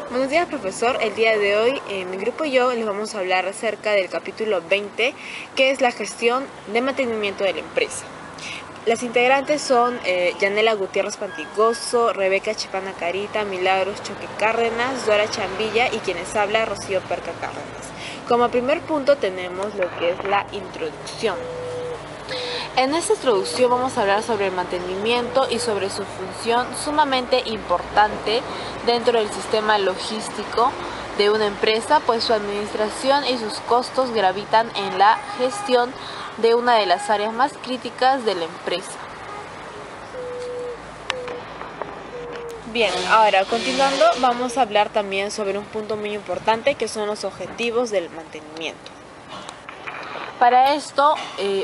Buenos días, profesor. El día de hoy, mi grupo y yo les vamos a hablar acerca del capítulo 20, que es la gestión de mantenimiento de la empresa. Las integrantes son Yanela Gutiérrez Pantigoso, Rebeca Chipana Carita, Milagros Choque Cárdenas, Dora Chambilla y quienes habla Rocío Perca Cárdenas. Como primer punto tenemos lo que es la introducción. En esta introducción vamos a hablar sobre el mantenimiento y sobre su función sumamente importante dentro del sistema logístico de una empresa, pues su administración y sus costos gravitan en la gestión de una de las áreas más críticas de la empresa. Bien, ahora continuando vamos a hablar también sobre un punto muy importante que son los objetivos del mantenimiento. Para esto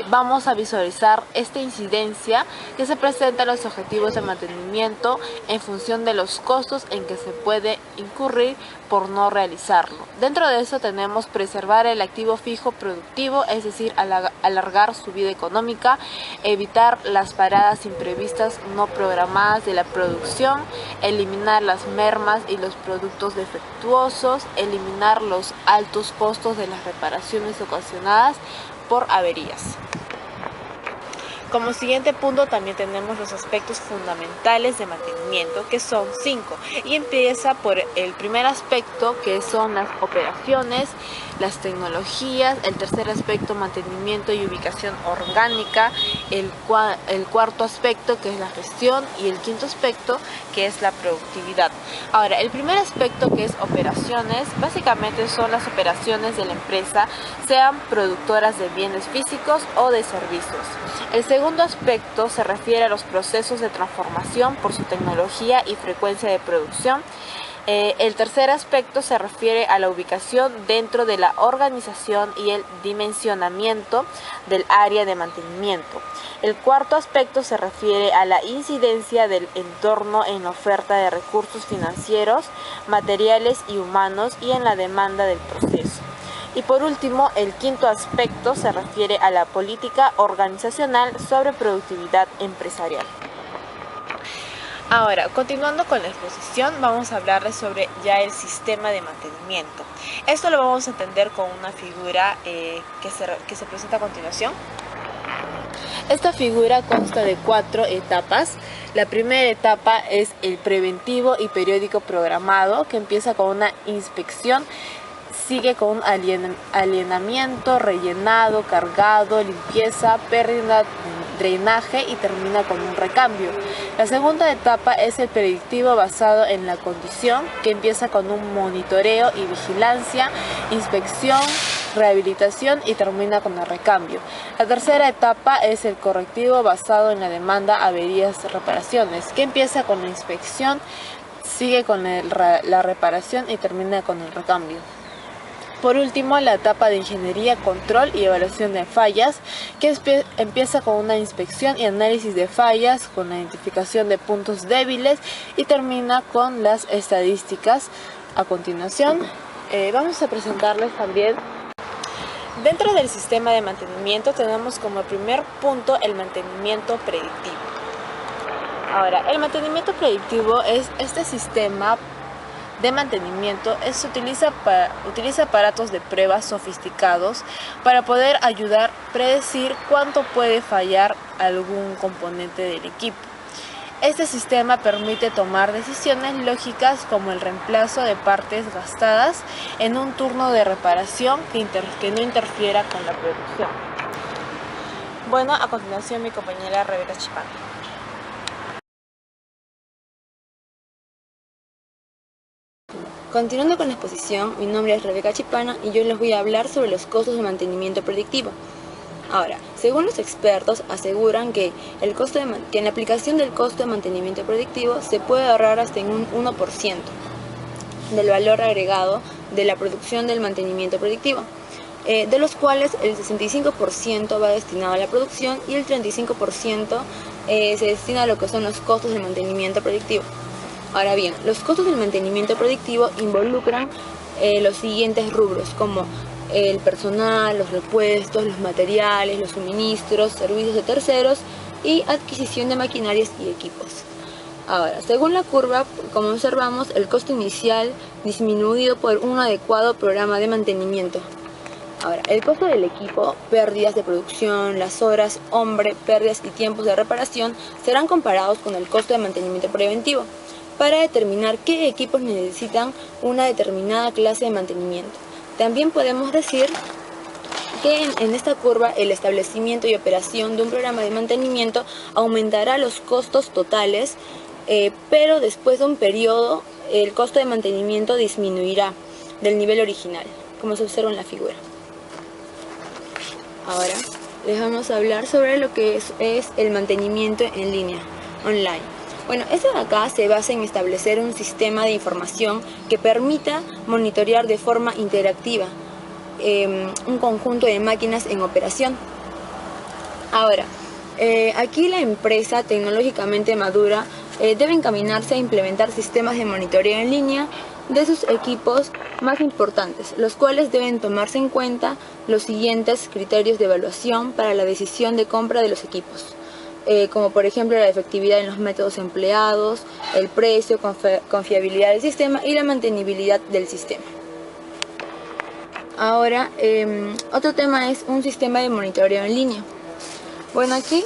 vamos a visualizar esta incidencia que se presenta en los objetivos de mantenimiento en función de los costos en que se puede incurrir por no realizarlo. Dentro de eso tenemos preservar el activo fijo productivo, es decir, alargar su vida económica, evitar las paradas imprevistas no programadas de la producción, eliminar las mermas y los productos defectuosos, eliminar los altos costos de las reparaciones ocasionadas por averías. Como siguiente punto también tenemos los aspectos fundamentales de mantenimiento, que son 5, y empieza por el primer aspecto, que son las operaciones, las tecnologías, el tercer aspecto mantenimiento y ubicación orgánica, el cuarto aspecto que es la gestión y el quinto aspecto que es la productividad. Ahora, el primer aspecto que es operaciones, básicamente son las operaciones de la empresa, sean productoras de bienes físicos o de servicios. El segundo aspecto se refiere a los procesos de transformación por su tecnología y frecuencia de producción. El tercer aspecto se refiere a la ubicación dentro de la organización y el dimensionamiento del área de mantenimiento. El cuarto aspecto se refiere a la incidencia del entorno en la oferta de recursos financieros, materiales y humanos y en la demanda del proceso. Y por último, el quinto aspecto se refiere a la política organizacional sobre productividad empresarial. Ahora, continuando con la exposición, vamos a hablarles sobre ya el sistema de mantenimiento. Esto lo vamos a entender con una figura que se presenta a continuación. Esta figura consta de 4 etapas. La primera etapa es el preventivo y periódico programado, que empieza con una inspección, sigue con alineamiento, rellenado, cargado, limpieza, pérdida, drenaje y termina con un recambio. La segunda etapa es el predictivo basado en la condición, que empieza con un monitoreo y vigilancia, inspección, rehabilitación y termina con el recambio. La tercera etapa es el correctivo basado en la demanda, averías, reparaciones, que empieza con la inspección, sigue con la reparación y termina con el recambio. Por último, la etapa de ingeniería, control y evaluación de fallas, que empieza con una inspección y análisis de fallas, con la identificación de puntos débiles y termina con las estadísticas. A continuación, vamos a presentarles también. Dentro del sistema de mantenimiento tenemos como primer punto el mantenimiento predictivo. Ahora, el mantenimiento predictivo es este sistema de mantenimiento utiliza aparatos de prueba sofisticados para poder ayudar a predecir cuánto puede fallar algún componente del equipo. Este sistema permite tomar decisiones lógicas como el reemplazo de partes gastadas en un turno de reparación que no interfiera con la producción. Bueno, a continuación mi compañera Rebeca Chipana. Continuando con la exposición, mi nombre es Rebeca Chipana y yo les voy a hablar sobre los costos de mantenimiento predictivo. Ahora, según los expertos, aseguran que en la aplicación del costo de mantenimiento predictivo se puede ahorrar hasta en un 1% del valor agregado de la producción del mantenimiento predictivo, de los cuales el 65% va destinado a la producción y el 35% se destina a lo que son los costos de mantenimiento predictivo. Ahora bien, los costos del mantenimiento predictivo involucran los siguientes rubros, como el personal, los repuestos, los materiales, los suministros, servicios de terceros y adquisición de maquinarias y equipos. Ahora, según la curva, como observamos, el costo inicial disminuido por un adecuado programa de mantenimiento. Ahora, el costo del equipo, pérdidas de producción, las horas, hombre, pérdidas y tiempos de reparación serán comparados con el costo de mantenimiento preventivo para determinar qué equipos necesitan una determinada clase de mantenimiento. También podemos decir que en esta curva el establecimiento y operación de un programa de mantenimiento aumentará los costos totales, pero después de un periodo el costo de mantenimiento disminuirá del nivel original, como se observa en la figura. Ahora les vamos a hablar sobre lo que es el mantenimiento en línea, online. Bueno, esto de acá se basa en establecer un sistema de información que permita monitorear de forma interactiva un conjunto de máquinas en operación. Ahora, aquí la empresa tecnológicamente madura debe encaminarse a implementar sistemas de monitoreo en línea de sus equipos más importantes, los cuales deben tomarse en cuenta los siguientes criterios de evaluación para la decisión de compra de los equipos, como por ejemplo la efectividad en los métodos empleados, el precio, confiabilidad del sistema y la mantenibilidad del sistema. Ahora, otro tema es un sistema de monitoreo en línea. Bueno, aquí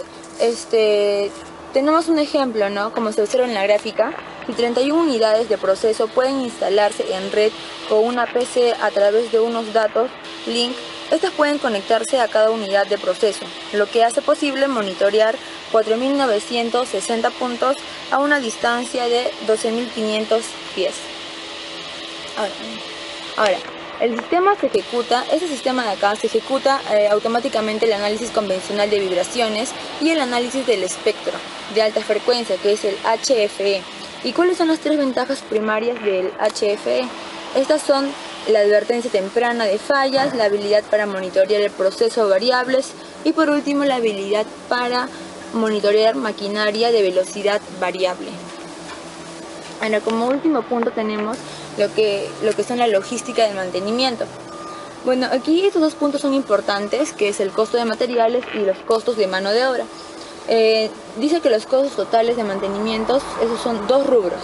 tenemos un ejemplo, ¿no? Como se observa en la gráfica, si 31 unidades de proceso pueden instalarse en red con una PC a través de unos datos link, estas pueden conectarse a cada unidad de proceso, lo que hace posible monitorear 4.960 puntos a una distancia de 12.500 pies. Ahora, este sistema de acá se ejecuta automáticamente el análisis convencional de vibraciones y el análisis del espectro de alta frecuencia, que es el HFE. ¿Y cuáles son las tres ventajas primarias del HFE? Estas son la advertencia temprana de fallas, la habilidad para monitorear el proceso de variables y por último la habilidad para monitorear maquinaria de velocidad variable. Ahora, como último punto tenemos lo que son la logística del mantenimiento. Bueno, aquí estos dos puntos son importantes, que es el costo de materiales y los costos de mano de obra. Dice que los costos totales de mantenimientos, esos son dos rubros.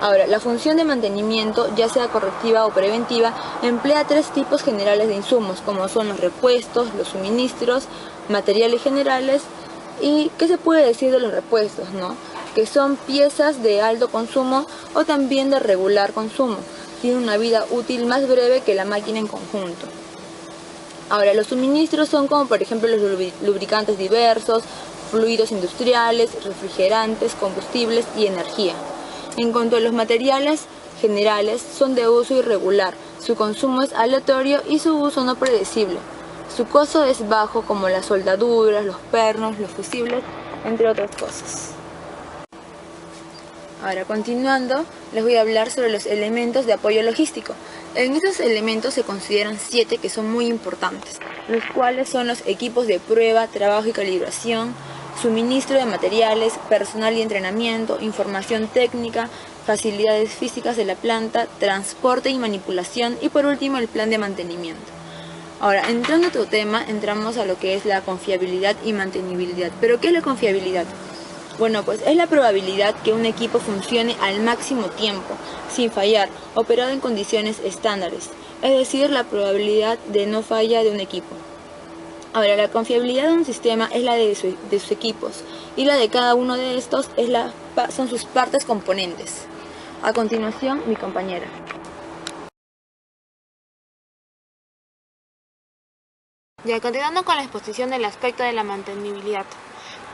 Ahora, la función de mantenimiento, ya sea correctiva o preventiva, emplea tres tipos generales de insumos, como son los repuestos, los suministros, materiales generales. ¿Y qué se puede decir de los repuestos, no? Que son piezas de alto consumo o también de regular consumo. Tienen una vida útil más breve que la máquina en conjunto. Ahora, los suministros son como por ejemplo los lubricantes diversos, fluidos industriales, refrigerantes, combustibles y energía. En cuanto a los materiales generales, son de uso irregular, su consumo es aleatorio y su uso no predecible. Su costo es bajo, como las soldaduras, los pernos, los fusibles, entre otras cosas. Ahora, continuando, les voy a hablar sobre los elementos de apoyo logístico. En estos elementos se consideran 7 que son muy importantes, los cuales son los equipos de prueba, trabajo y calibración, suministro de materiales, personal y entrenamiento, información técnica, facilidades físicas de la planta, transporte y manipulación y por último el plan de mantenimiento. Ahora, entrando a otro tema, entramos a lo que es la confiabilidad y mantenibilidad. ¿Pero qué es la confiabilidad? Bueno, pues es la probabilidad que un equipo funcione al máximo tiempo, sin fallar, operado en condiciones estándares, es decir, la probabilidad de no falla de un equipo. Ahora, la confiabilidad de un sistema es la de sus equipos, y la de cada uno de estos son sus partes componentes. A continuación, mi compañera. Ya, continuando con la exposición del aspecto de la mantenibilidad.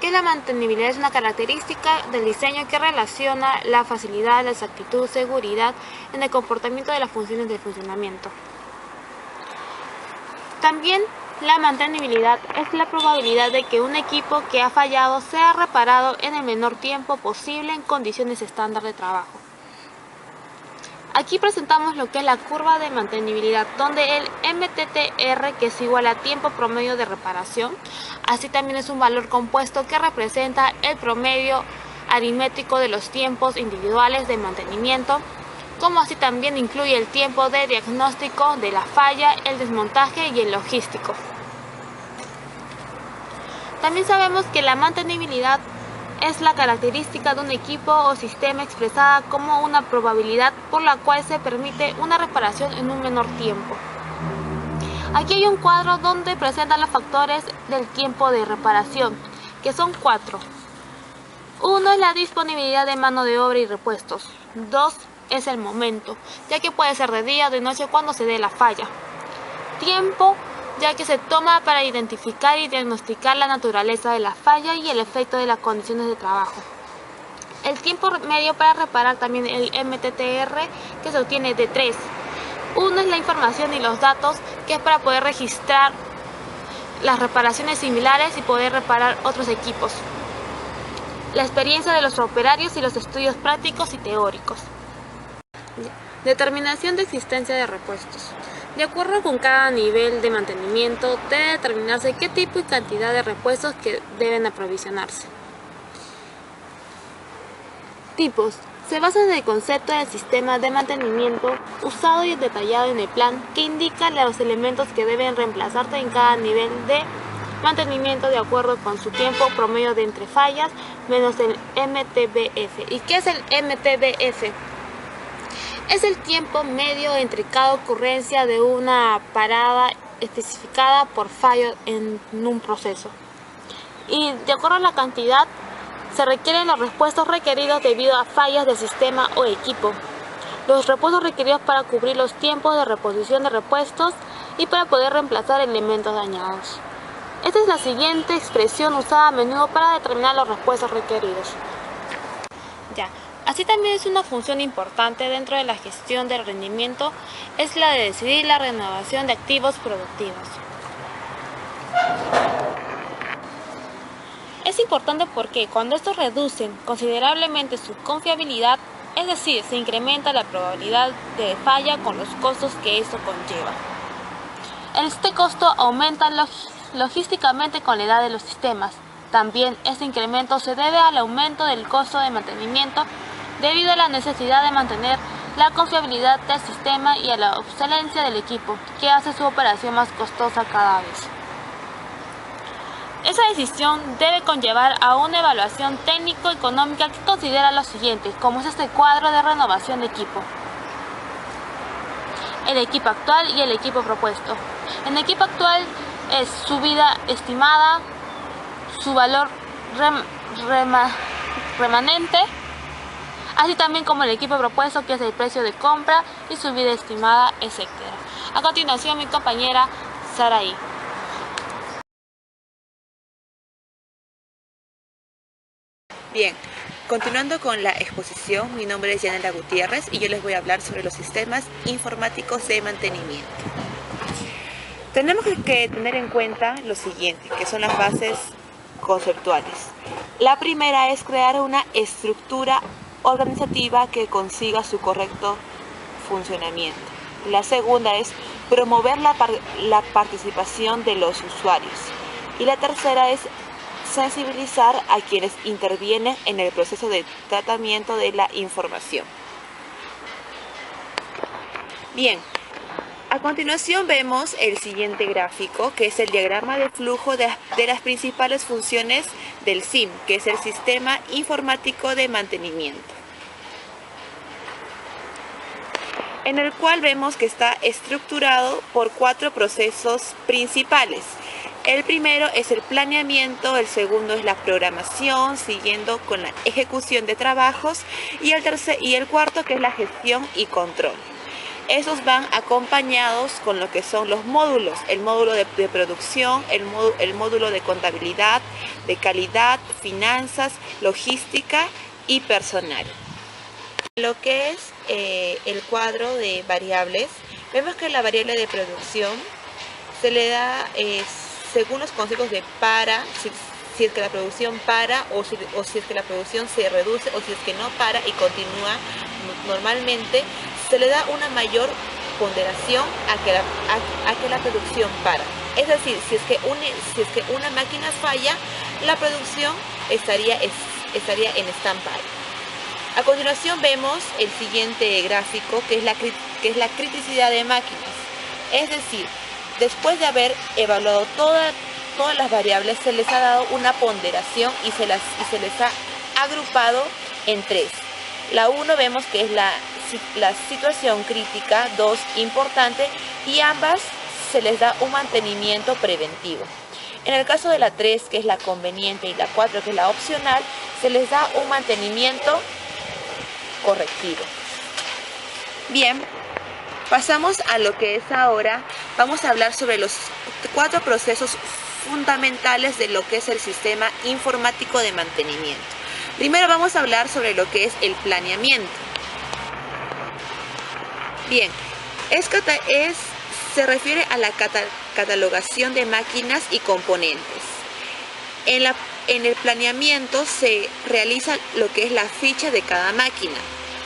¿Qué es la mantenibilidad? Es una característica del diseño que relaciona la facilidad, la exactitud, seguridad en el comportamiento de las funciones de funcionamiento. También la mantenibilidad es la probabilidad de que un equipo que ha fallado sea reparado en el menor tiempo posible en condiciones estándar de trabajo. Aquí presentamos lo que es la curva de mantenibilidad, donde el MTTR, que es igual a tiempo promedio de reparación, así también es un valor compuesto que representa el promedio aritmético de los tiempos individuales de mantenimiento, como así también incluye el tiempo de diagnóstico de la falla, el desmontaje y el logístico. También sabemos que la mantenibilidad es la característica de un equipo o sistema expresada como una probabilidad por la cual se permite una reparación en un menor tiempo. Aquí hay un cuadro donde presentan los factores del tiempo de reparación, que son 4. 1 es la disponibilidad de mano de obra y repuestos. 2 es el momento, ya que puede ser de día o de noche cuando se dé la falla. Tiempo, ya que se toma para identificar y diagnosticar la naturaleza de la falla y el efecto de las condiciones de trabajo. El tiempo medio para reparar también el MTTR, que se obtiene de 3. 1 es la información y los datos, que es para poder registrar las reparaciones similares y poder reparar otros equipos. La experiencia de los operarios y los estudios prácticos y teóricos. Determinación de existencia de repuestos. De acuerdo con cada nivel de mantenimiento, debe determinarse qué tipo y cantidad de repuestos que deben aprovisionarse. Tipos. Se basa en el concepto del sistema de mantenimiento usado y detallado en el plan, que indica los elementos que deben reemplazarse en cada nivel de mantenimiento de acuerdo con su tiempo promedio de entre fallas menos el MTBF. ¿Y qué es el MTBF? Es el tiempo medio entre cada ocurrencia de una parada especificada por fallo en un proceso. Y de acuerdo a la cantidad, se requieren los repuestos requeridos debido a fallas del sistema o equipo. Los repuestos requeridos para cubrir los tiempos de reposición de repuestos y para poder reemplazar elementos dañados. Esta es la siguiente expresión usada a menudo para determinar los repuestos requeridos. Así también es una función importante dentro de la gestión del rendimiento, es la de decidir la renovación de activos productivos. Es importante porque cuando estos reducen considerablemente su confiabilidad, es decir, se incrementa la probabilidad de falla con los costos que esto conlleva. Este costo aumenta logísticamente con la edad de los sistemas. También este incremento se debe al aumento del costo de mantenimiento debido a la necesidad de mantener la confiabilidad del sistema y a la obsolescencia del equipo, que hace su operación más costosa cada vez. Esa decisión debe conllevar a una evaluación técnico-económica que considera lo siguiente, como es este cuadro de renovación de equipo. El equipo actual y el equipo propuesto. En el equipo actual es su vida estimada, su valor remanente, así también como el equipo propuesto, que es el precio de compra y su vida estimada, etc. A continuación, mi compañera Saraí. Bien, continuando con la exposición, mi nombre es Yanela Gutiérrez y yo les voy a hablar sobre los sistemas informáticos de mantenimiento. Tenemos que tener en cuenta lo siguiente, que son las bases conceptuales. La primera es crear una estructura organizativa que consiga su correcto funcionamiento. La segunda es promover la participación de los usuarios. Y la tercera es sensibilizar a quienes intervienen en el proceso de tratamiento de la información. Bien, a continuación vemos el siguiente gráfico, que es el diagrama de flujo de las principales funciones del SIM, que es el Sistema Informático de Mantenimiento, en el cual vemos que está estructurado por 4 procesos principales. El primero es el planeamiento, el segundo es la programación, siguiendo con la ejecución de trabajos, y el cuarto, que es la gestión y control. Esos van acompañados con lo que son los módulos, el módulo de producción, el módulo de contabilidad, de calidad, finanzas, logística y personal. Lo que es el cuadro de variables, vemos que la variable de producción se le da según los conceptos de para, si es que la producción para o si es que la producción se reduce o si es que no para y continúa normalmente, se le da una mayor ponderación a que la producción para. Es decir, si es que una máquina falla, la producción estaría en stand-by. A continuación vemos el siguiente gráfico, que es la criticidad de máquinas. Es decir, después de haber evaluado todas las variables, se les ha dado una ponderación y se les ha agrupado en 3. La 1 vemos que es la situación crítica, 2 importante, y ambas se les da un mantenimiento preventivo. En el caso de la 3, que es la conveniente, y la 4, que es la opcional, se les da un mantenimiento correctivo. Bien, pasamos a lo que es ahora. Vamos a hablar sobre los 4 procesos fundamentales de lo que es el sistema informático de mantenimiento. Primero vamos a hablar sobre lo que es el planeamiento. Bien, se refiere a la catalogación de máquinas y componentes. En el planeamiento se realiza lo que es la ficha de cada máquina,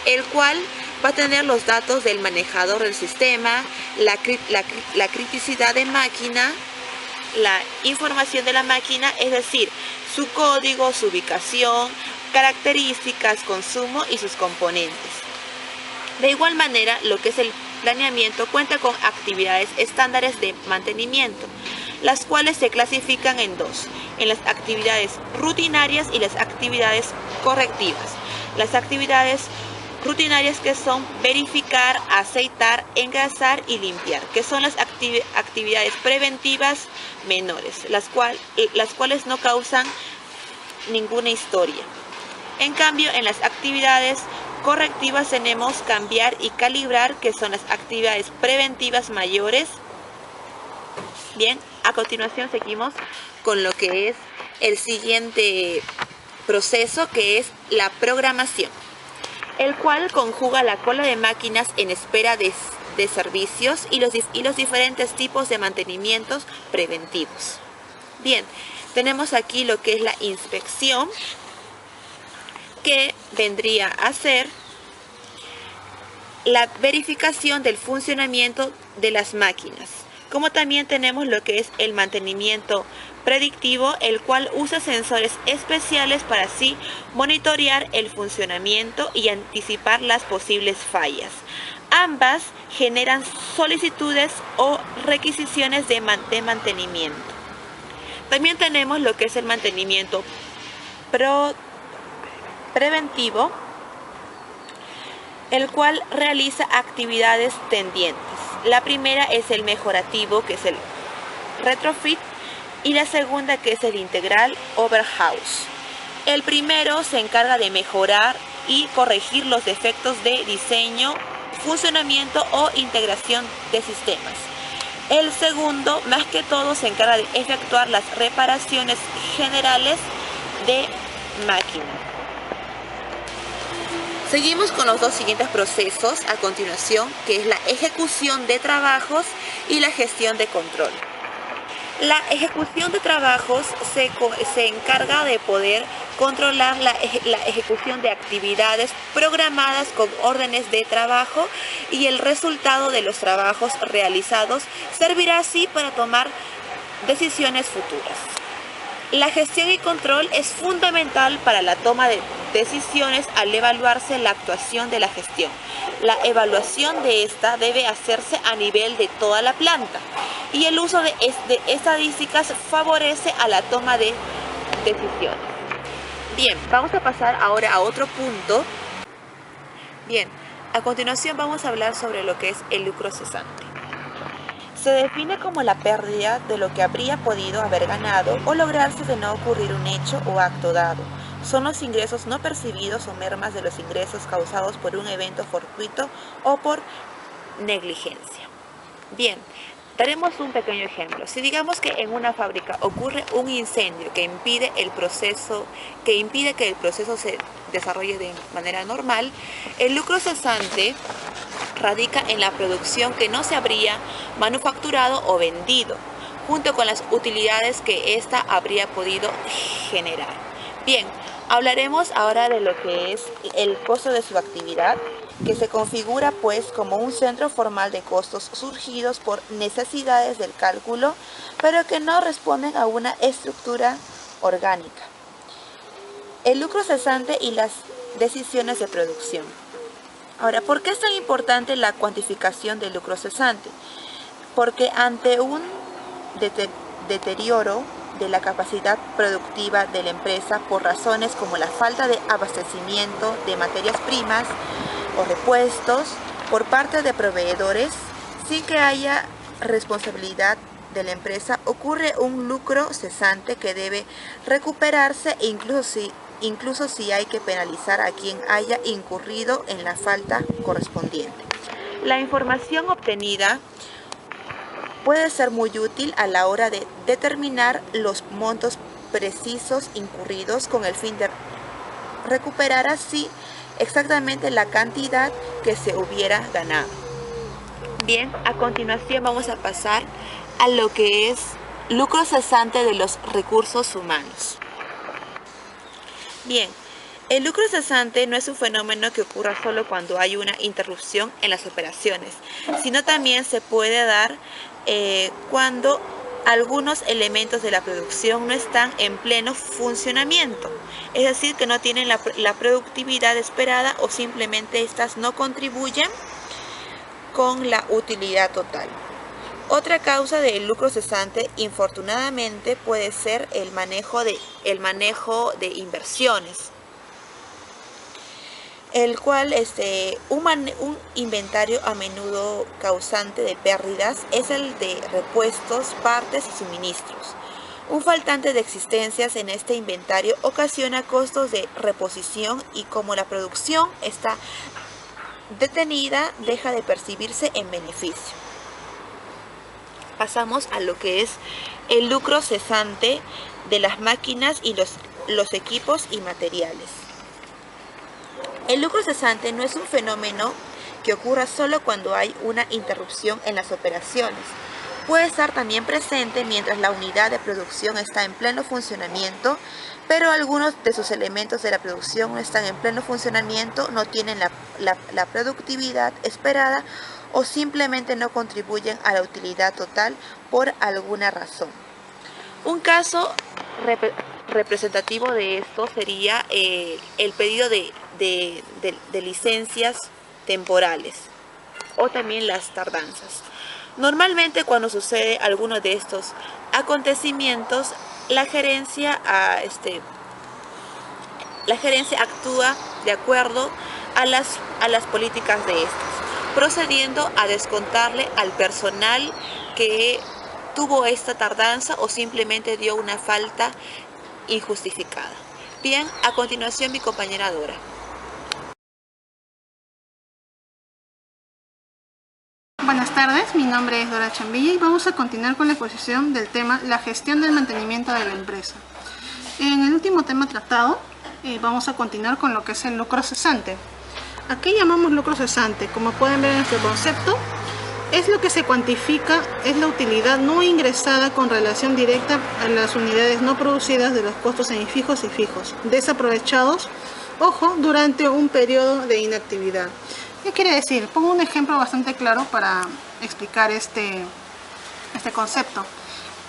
el cual va a tener los datos del manejador del sistema, la criticidad de máquina, la información de la máquina, es decir, su código, su ubicación, características, consumo y sus componentes. De igual manera, lo que es el planeamiento cuenta con actividades estándares de mantenimiento, las cuales se clasifican en 2, en las actividades rutinarias y las actividades correctivas. Las actividades rutinarias, que son verificar, aceitar, engrasar y limpiar, que son las actividades preventivas menores, las cuales no causan ninguna historia. En cambio, en las actividades correctivas tenemos cambiar y calibrar, que son las actividades preventivas mayores. Bien, a continuación seguimos con lo que es el siguiente proceso, que es la programación, el cual conjuga la cola de máquinas en espera de servicios y los diferentes tipos de mantenimientos preventivos. Bien, tenemos aquí lo que es la inspección, que vendría a ser la verificación del funcionamiento de las máquinas. Como también tenemos lo que es el mantenimiento predictivo, el cual usa sensores especiales para así monitorear el funcionamiento y anticipar las posibles fallas. Ambas generan solicitudes o requisiciones de mantenimiento. También tenemos lo que es el mantenimiento preventivo, el cual realiza actividades tendientes. La primera es el mejorativo, que es el retrofit, y la segunda, que es el integral overhaul. El primero se encarga de mejorar y corregir los defectos de diseño, funcionamiento o integración de sistemas. El segundo, más que todo, se encarga de efectuar las reparaciones generales de máquina. Seguimos con los 2 siguientes procesos a continuación, que es la ejecución de trabajos y la gestión de control. La ejecución de trabajos se encarga de poder controlar la ejecución de actividades programadas con órdenes de trabajo, y el resultado de los trabajos realizados servirá así para tomar decisiones futuras. La gestión y control es fundamental para la toma de decisiones al evaluarse la actuación de la gestión. La evaluación de esta debe hacerse a nivel de toda la planta, y el uso de estadísticas favorece a la toma de decisiones. Bien, vamos a pasar ahora a otro punto. Bien, a continuación vamos a hablar sobre lo que es el lucro cesante. Se define como la pérdida de lo que habría podido haber ganado o lograrse de no ocurrir un hecho o acto dado. Son los ingresos no percibidos o mermas de los ingresos causados por un evento fortuito o por negligencia. Bien, daremos un pequeño ejemplo. Si digamos que en una fábrica ocurre un incendio que impide que el proceso se desarrolle de manera normal, el lucro cesante radica en la producción que no se habría manufacturado o vendido, junto con las utilidades que ésta habría podido generar. Bien, hablaremos ahora de lo que es el costo de su actividad, que se configura pues como un centro formal de costos surgidos por necesidades del cálculo, pero que no responden a una estructura orgánica. El lucro cesante y las decisiones de producción. Ahora, ¿por qué es tan importante la cuantificación del lucro cesante? Porque ante un deterioro de la capacidad productiva de la empresa por razones como la falta de abastecimiento de materias primas o repuestos por parte de proveedores sin que haya responsabilidad de la empresa, ocurre un lucro cesante que debe recuperarse incluso si hay que penalizar a quien haya incurrido en la falta correspondiente. La información obtenida puede ser muy útil a la hora de determinar los montos precisos incurridos con el fin de recuperar así exactamente la cantidad que se hubiera ganado. Bien, a continuación vamos a pasar a lo que es lucro cesante de los recursos humanos. Bien, el lucro cesante no es un fenómeno que ocurra solo cuando hay una interrupción en las operaciones, sino también se puede dar cuando algunos elementos de la producción no están en pleno funcionamiento, es decir, que no tienen la productividad esperada o simplemente estas no contribuyen con la utilidad total. Otra causa del lucro cesante, infortunadamente, puede ser el manejo de inversiones, el cual un inventario a menudo causante de pérdidas es el de repuestos, partes y suministros. Un faltante de existencias en este inventario ocasiona costos de reposición y como la producción está detenida, deja de percibirse en beneficio. Pasamos a lo que es el lucro cesante de las máquinas y los equipos y materiales. El lucro cesante no es un fenómeno que ocurra solo cuando hay una interrupción en las operaciones. Puede estar también presente mientras la unidad de producción está en pleno funcionamiento, pero algunos de sus elementos de la producción no están en pleno funcionamiento, no tienen la productividad esperada o simplemente no contribuyen a la utilidad total por alguna razón. Un caso representativo de esto sería el pedido de licencias temporales o también las tardanzas. Normalmente cuando sucede alguno de estos acontecimientos, la gerencia actúa de acuerdo a las políticas de estas, procediendo a descontarle al personal que tuvo esta tardanza o simplemente dio una falta injustificada. Bien, a continuación mi compañera Dora. Buenas tardes, mi nombre es Dora Chambilla y vamos a continuar con la exposición del tema la gestión del mantenimiento de la empresa. En el último tema tratado vamos a continuar con lo que es el lucro cesante. ¿A qué llamamos lucro cesante? Como pueden ver en este concepto, es lo que se cuantifica, es la utilidad no ingresada con relación directa a las unidades no producidas de los costos semifijos y fijos, desaprovechados, ojo, durante un periodo de inactividad. ¿Qué quiere decir? Pongo un ejemplo bastante claro para explicar este concepto.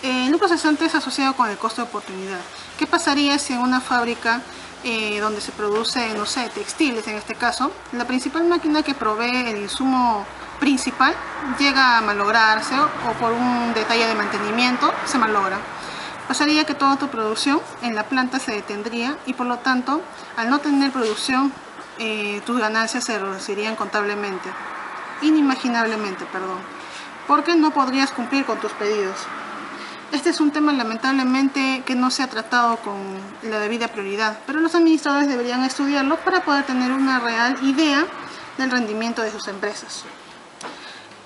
El lucro cesante es asociado con el costo de oportunidad. ¿Qué pasaría si en una fábrica donde se produce, no sé, textiles en este caso, la principal máquina que provee el insumo principal llega a malograrse o por un detalle de mantenimiento se malogra? Pasaría que toda tu producción en la planta se detendría y por lo tanto, al no tener producción, tus ganancias se reducirían contablemente, inimaginablemente, porque no podrías cumplir con tus pedidos. Este es un tema lamentablemente que no se ha tratado con la debida prioridad, pero los administradores deberían estudiarlo para poder tener una real idea del rendimiento de sus empresas.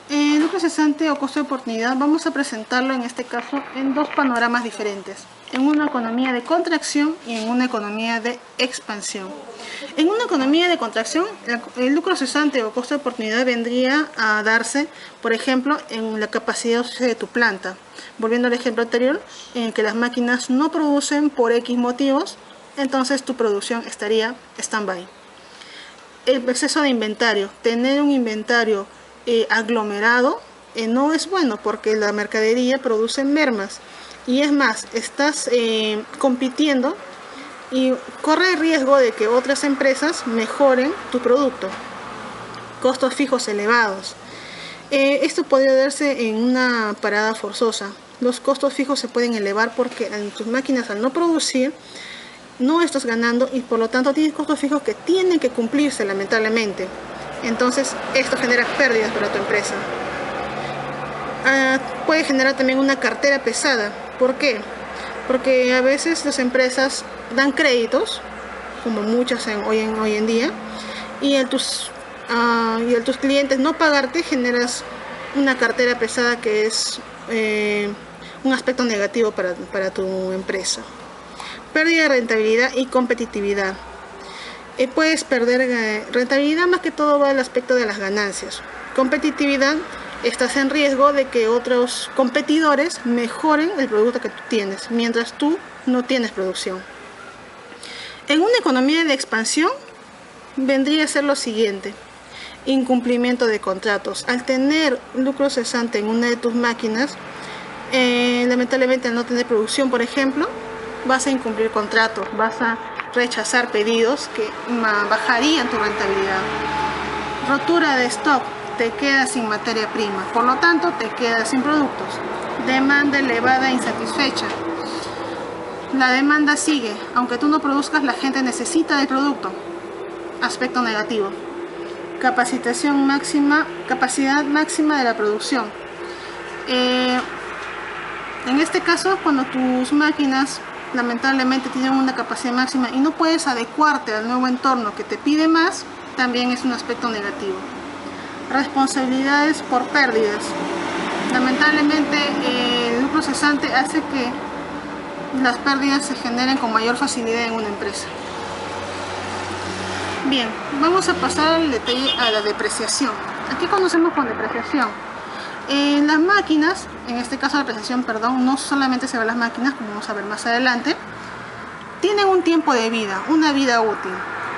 El lucro cesante o costo de oportunidad vamos a presentarlo en este caso en dos panoramas diferentes, en una economía de contracción y en una economía de expansión. En una economía de contracción, el lucro cesante o costo de oportunidad vendría a darse, por ejemplo, en la capacidad de tu planta. Volviendo al ejemplo anterior, en el que las máquinas no producen por X motivos, entonces tu producción estaría stand-by. El exceso de inventario, tener un inventario aglomerado no es bueno porque la mercadería produce mermas. Y es más, estás compitiendo y corre el riesgo de que otras empresas mejoren tu producto. Costos fijos elevados. Esto podría darse en una parada forzosa. los costos fijos se pueden elevar porque en tus máquinas, al no producir, no estás ganando y por lo tanto tienes costos fijos que tienen que cumplirse lamentablemente. Entonces esto genera pérdidas para tu empresa. Puede generar también una cartera pesada. ¿Por qué? Porque a veces las empresas dan créditos, como muchas hoy en día, y al tus clientes no pagarte generas una cartera pesada que es un aspecto negativo para tu empresa. Pérdida de rentabilidad y competitividad. Puedes perder rentabilidad, más que todo va al aspecto de las ganancias. Competitividad, estás en riesgo de que otros competidores mejoren el producto que tú tienes, mientras tú no tienes producción. En una economía de expansión vendría a ser lo siguiente: incumplimiento de contratos. Al tener lucro cesante en una de tus máquinas, lamentablemente al no tener producción, por ejemplo, vas a incumplir contratos, vas a rechazar pedidos que bajarían tu rentabilidad. Rotura de stock, te quedas sin materia prima, por lo tanto te quedas sin productos. Demanda elevada e insatisfecha. La demanda sigue, aunque tú no produzcas, la gente necesita del producto. Aspecto negativo. Capacidad máxima de la producción. En este caso, cuando tus máquinas lamentablemente tienen una capacidad máxima y no puedes adecuarte al nuevo entorno que te pide más, también es un aspecto negativo. Responsabilidades por pérdidas. Lamentablemente el lucro cesante hace que las pérdidas se generen con mayor facilidad en una empresa. Bien, vamos a pasar al detalle a la depreciación. ¿Qué conocemos con depreciación? En las máquinas, en este caso la depreciación, no solamente se ve en las máquinas, como vamos a ver más adelante, tienen un tiempo de vida, una vida útil.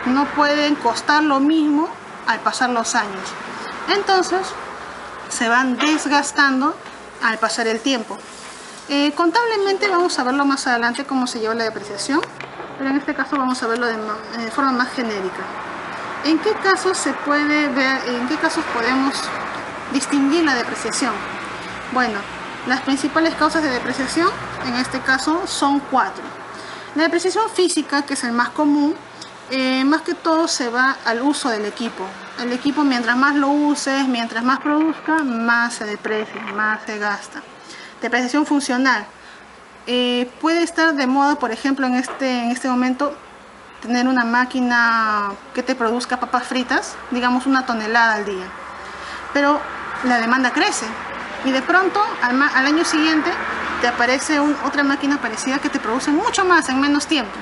No pueden costar lo mismo al pasar los años. Entonces, se van desgastando al pasar el tiempo. Contablemente vamos a verlo más adelante cómo se lleva la depreciación, pero en este caso vamos a verlo de forma más genérica. ¿En qué casos se puede ver, en qué casos podemos distinguir la depreciación? Bueno, las principales causas de depreciación en este caso son 4. La depreciación física, que es el más común, más que todo se va al uso del equipo. El equipo, mientras más lo uses, mientras más produzca, más se deprecia, más se gasta. Depreciación funcional. Puede estar de moda, por ejemplo, en este momento, tener una máquina que te produzca papas fritas, digamos 1 tonelada al día. Pero la demanda crece y de pronto al año siguiente te aparece otra máquina parecida que te produce mucho más en menos tiempo.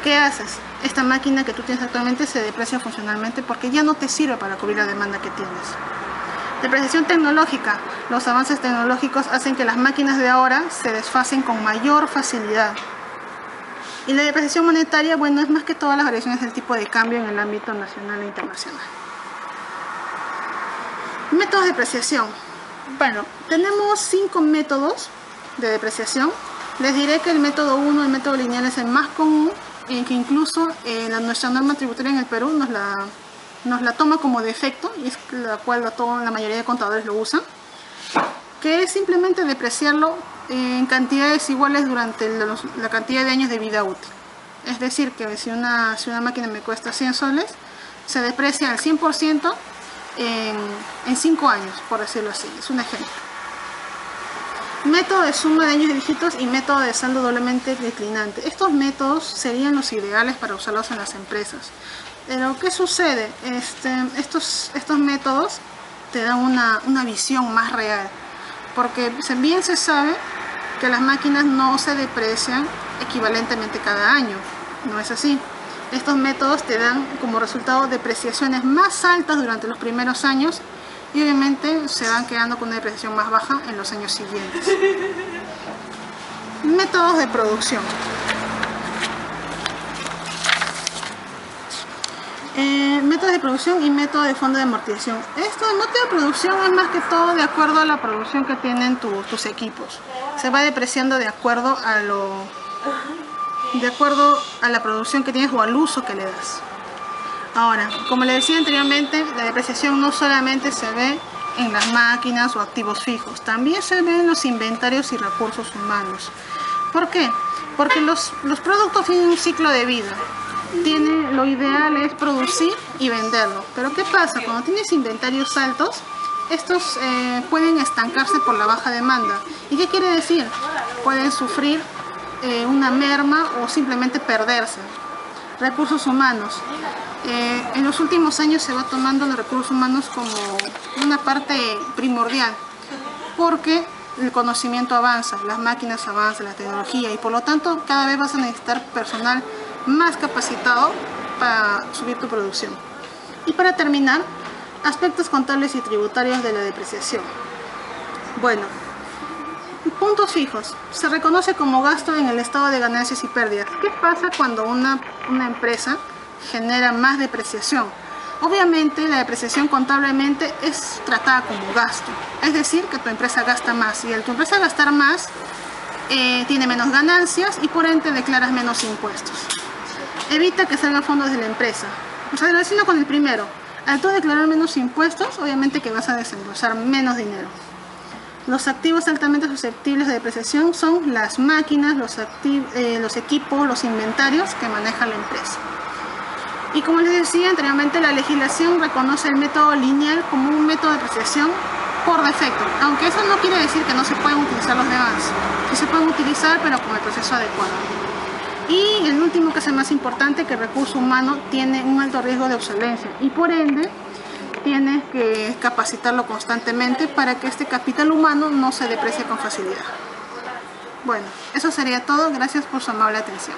¿Qué haces? Esta máquina que tú tienes actualmente se deprecia funcionalmente porque ya no te sirve para cubrir la demanda que tienes. Depreciación tecnológica. Los avances tecnológicos hacen que las máquinas de ahora se desfasen con mayor facilidad. Y la depreciación monetaria, bueno, es más que todas las variaciones del tipo de cambio en el ámbito nacional e internacional. Métodos de depreciación. Bueno, tenemos 5 métodos de depreciación. Les diré que el método 1, el método lineal, es el más común, en que incluso nuestra norma tributaria en el Perú nos la toma como defecto, y es la cual la mayoría de contadores lo usan, que es simplemente depreciarlo en cantidades iguales durante la cantidad de años de vida útil. Es decir, que si una máquina me cuesta 100 soles, se deprecia al 100% en 5 años, por decirlo así. Es un ejemplo. Método de suma de años y dígitos y método de saldo doblemente declinante. Estos métodos serían los ideales para usarlos en las empresas. Pero ¿qué sucede? Estos métodos te dan una visión más real, porque bien se sabe que las máquinas no se deprecian equivalentemente cada año. No es así. Estos métodos te dan como resultado depreciaciones más altas durante los primeros años y obviamente se van quedando con una depreciación más baja en los años siguientes. Métodos de producción. Métodos de producción y método de fondo de amortización. El método de producción es más que todo de acuerdo a la producción que tienen tus equipos. Se va depreciando de acuerdo a la producción que tienes o al uso que le das. Ahora, como les decía anteriormente, la depreciación no solamente se ve en las máquinas o activos fijos. También se ve en los inventarios y recursos humanos. ¿Por qué? Porque los productos tienen un ciclo de vida. Lo ideal es producir y venderlo. Pero ¿qué pasa? Cuando tienes inventarios altos, estos pueden estancarse por la baja demanda. ¿Y qué quiere decir? Pueden sufrir una merma o simplemente perderse. Recursos humanos. En los últimos años se va tomando los recursos humanos como una parte primordial, porque el conocimiento avanza, las máquinas avanzan, la tecnología, y por lo tanto cada vez vas a necesitar personal más capacitado para subir tu producción. Y para terminar, aspectos contables y tributarios de la depreciación. Bueno, puntos fijos. Se reconoce como gasto en el estado de ganancias y pérdidas. ¿Qué pasa cuando una empresa genera más depreciación? Obviamente la depreciación contablemente es tratada como gasto. Es decir, que tu empresa gasta más. Y al tu empresa gastar más, tiene menos ganancias y por ende declaras menos impuestos. Evita que salgan fondos de la empresa. O sea, relaciono con el primero. Al tú declarar menos impuestos, obviamente que vas a desembolsar menos dinero. Los activos altamente susceptibles de depreciación son las máquinas, los equipos, los inventarios que maneja la empresa. Y como les decía anteriormente, la legislación reconoce el método lineal como un método de depreciación por defecto, aunque eso no quiere decir que no se pueden utilizar los demás. Sí se pueden utilizar, pero con el proceso adecuado. Y el último, que es el más importante, que el recurso humano tiene un alto riesgo de obsolencia y por ende tienes que capacitarlo constantemente para que este capital humano no se deprecie con facilidad. Bueno, eso sería todo. Gracias por su amable atención.